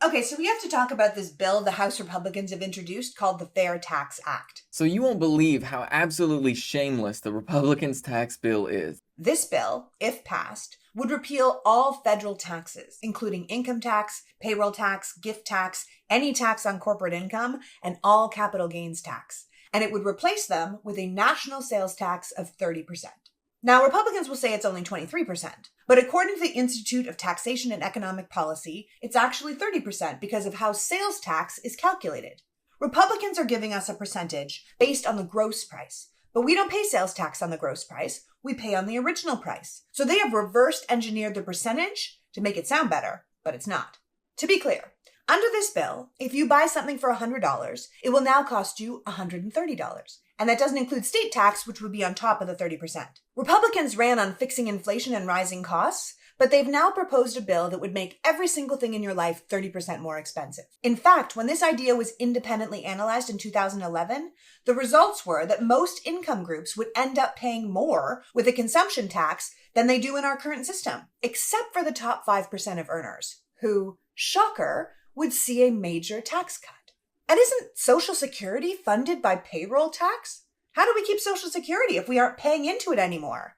Okay, so we have to talk about this bill the House Republicans have introduced called the Fair Tax Act. So you won't believe how absolutely shameless the Republicans' tax bill is. This bill, if passed, would repeal all federal taxes, including income tax, payroll tax, gift tax, any tax on corporate income, and all capital gains tax. And it would replace them with a national sales tax of 30%. Now, Republicans will say it's only 23%, but according to the Institute of Taxation and Economic Policy, it's actually 30% because of how sales tax is calculated. Republicans are giving us a percentage based on the gross price, but we don't pay sales tax on the gross price, we pay on the original price. So they have reversed engineered the percentage to make it sound better, but it's not. To be clear, under this bill, if you buy something for $100, it will now cost you $130. And that doesn't include state tax, which would be on top of the 30%. Republicans ran on fixing inflation and rising costs, but they've now proposed a bill that would make every single thing in your life 30% more expensive. In fact, when this idea was independently analyzed in 2011, the results were that most income groups would end up paying more with a consumption tax than they do in our current system, except for the top 5% of earners, who, shocker, would see a major tax cut. And isn't Social Security funded by payroll tax? How do we keep Social Security if we aren't paying into it anymore?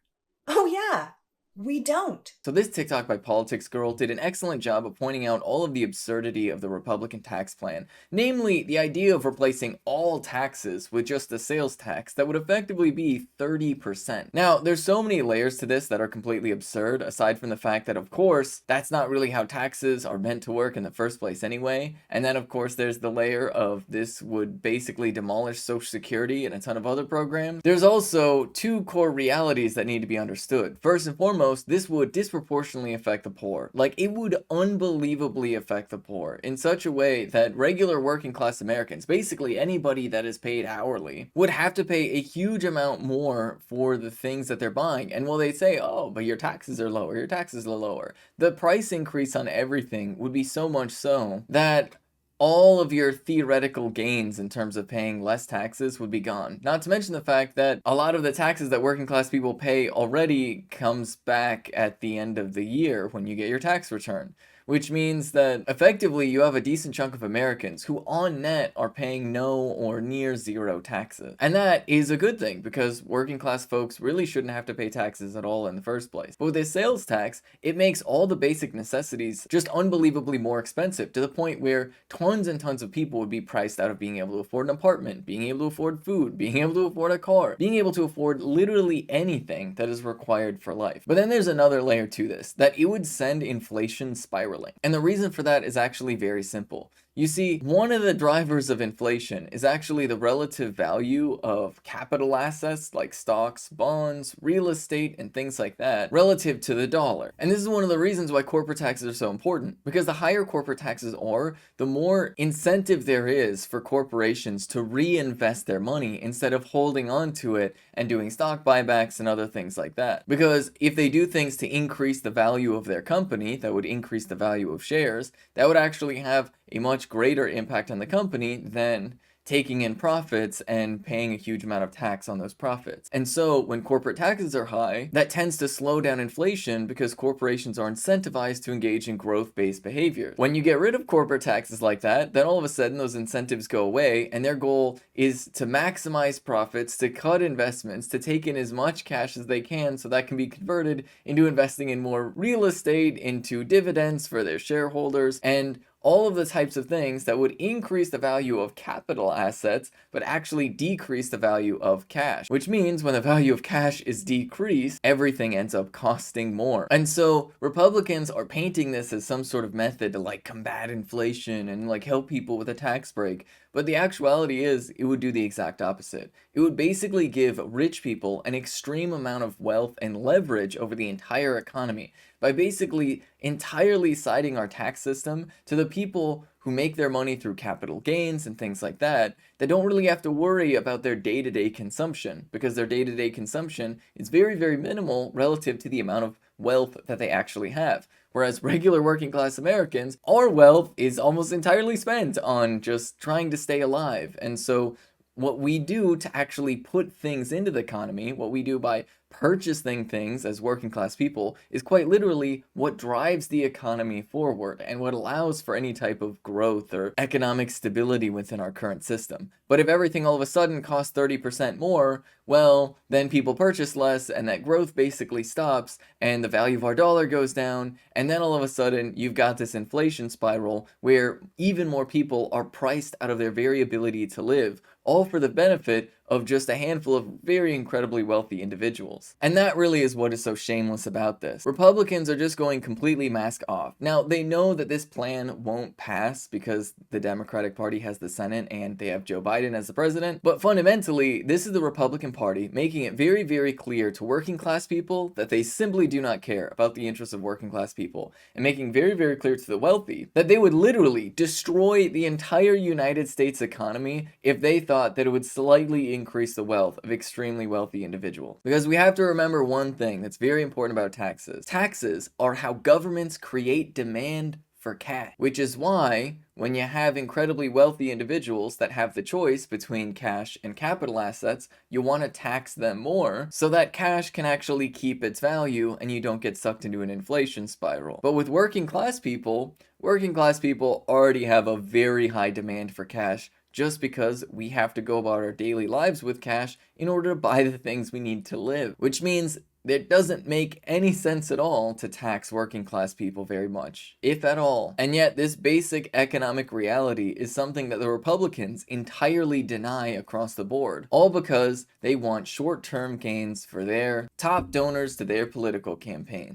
Oh yeah, we don't. So this TikTok by Politics Girl did an excellent job of pointing out all of the absurdity of the Republican tax plan, namely the idea of replacing all taxes with just a sales tax that would effectively be 30%. Now, there's so many layers to this that are completely absurd, aside from the fact that, of course, that's not really how taxes are meant to work in the first place anyway, and then, of course, there's the layer of this would basically demolish Social Security and a ton of other programs. There's also two core realities that need to be understood. First and foremost, this would disproportionately affect the poor. Like, it would unbelievably affect the poor in such a way that regular working class Americans, basically anybody that is paid hourly, would have to pay a huge amount more for the things that they're buying. And while they say, oh, but your taxes are lower, your taxes are lower, the price increase on everything would be so much so that all of your theoretical gains in terms of paying less taxes would be gone. Not to mention the fact that a lot of the taxes that working class people pay already comes back at the end of the year when you get your tax return. Which means that effectively you have a decent chunk of Americans who on net are paying no or near zero taxes. And that is a good thing because working class folks really shouldn't have to pay taxes at all in the first place. But with this sales tax, it makes all the basic necessities just unbelievably more expensive to the point where tons and tons of people would be priced out of being able to afford an apartment, being able to afford food, being able to afford a car, being able to afford literally anything that is required for life. But then there's another layer to this, that it would send inflation spiraling. And the reason for that is actually very simple. You see, one of the drivers of inflation is actually the relative value of capital assets like stocks, bonds, real estate, and things like that relative to the dollar. And this is one of the reasons why corporate taxes are so important, because the higher corporate taxes are, the more incentive there is for corporations to reinvest their money instead of holding on to it and doing stock buybacks and other things like that. Because if they do things to increase the value of their company, that would increase the value of shares, that would actually have a much greater impact on the company than taking in profits and paying a huge amount of tax on those profits. And so when corporate taxes are high, that tends to slow down inflation because corporations are incentivized to engage in growth-based behavior. When you get rid of corporate taxes like that, then all of a sudden those incentives go away and their goal is to maximize profits, to cut investments, to take in as much cash as they can so that can be converted into investing in more real estate, into dividends for their shareholders, and all of the types of things that would increase the value of capital assets, but actually decrease the value of cash. Which means when the value of cash is decreased, everything ends up costing more. And so Republicans are painting this as some sort of method to like combat inflation and like help people with a tax break. But the actuality is, it would do the exact opposite. It would basically give rich people an extreme amount of wealth and leverage over the entire economy by basically entirely siding our tax system to the people who make their money through capital gains and things like that, that don't really have to worry about their day-to-day consumption, because their day-to-day consumption is very, very minimal relative to the amount of wealth that they actually have. Whereas regular working class Americans, our wealth is almost entirely spent on just trying to stay alive. And so what we do to actually put things into the economy, what we do by purchasing things as working class people is quite literally what drives the economy forward and what allows for any type of growth or economic stability within our current system. But if everything all of a sudden costs 30% more, well, then people purchase less and that growth basically stops and the value of our dollar goes down, and then all of a sudden you've got this inflation spiral where even more people are priced out of their very ability to live, all for the benefit of just a handful of very incredibly wealthy individuals. And that really is what is so shameless about this. Republicans are just going completely mask off. Now, they know that this plan won't pass because the Democratic Party has the Senate and they have Joe Biden as the president, but fundamentally, this is the Republican Party making it very, very clear to working class people that they simply do not care about the interests of working class people, and making very, very clear to the wealthy that they would literally destroy the entire United States economy if they thought that it would slightly increase the wealth of extremely wealthy individuals. Because we have to remember one thing that's very important about taxes. Taxes are how governments create demand for cash, which is why when you have incredibly wealthy individuals that have the choice between cash and capital assets, you want to tax them more so that cash can actually keep its value and you don't get sucked into an inflation spiral. But with working class people already have a very high demand for cash just because we have to go about our daily lives with cash in order to buy the things we need to live, which means it doesn't make any sense at all to tax working class people very much, if at all. And yet this basic economic reality is something that the Republicans entirely deny across the board, all because they want short-term gains for their top donors to their political campaign.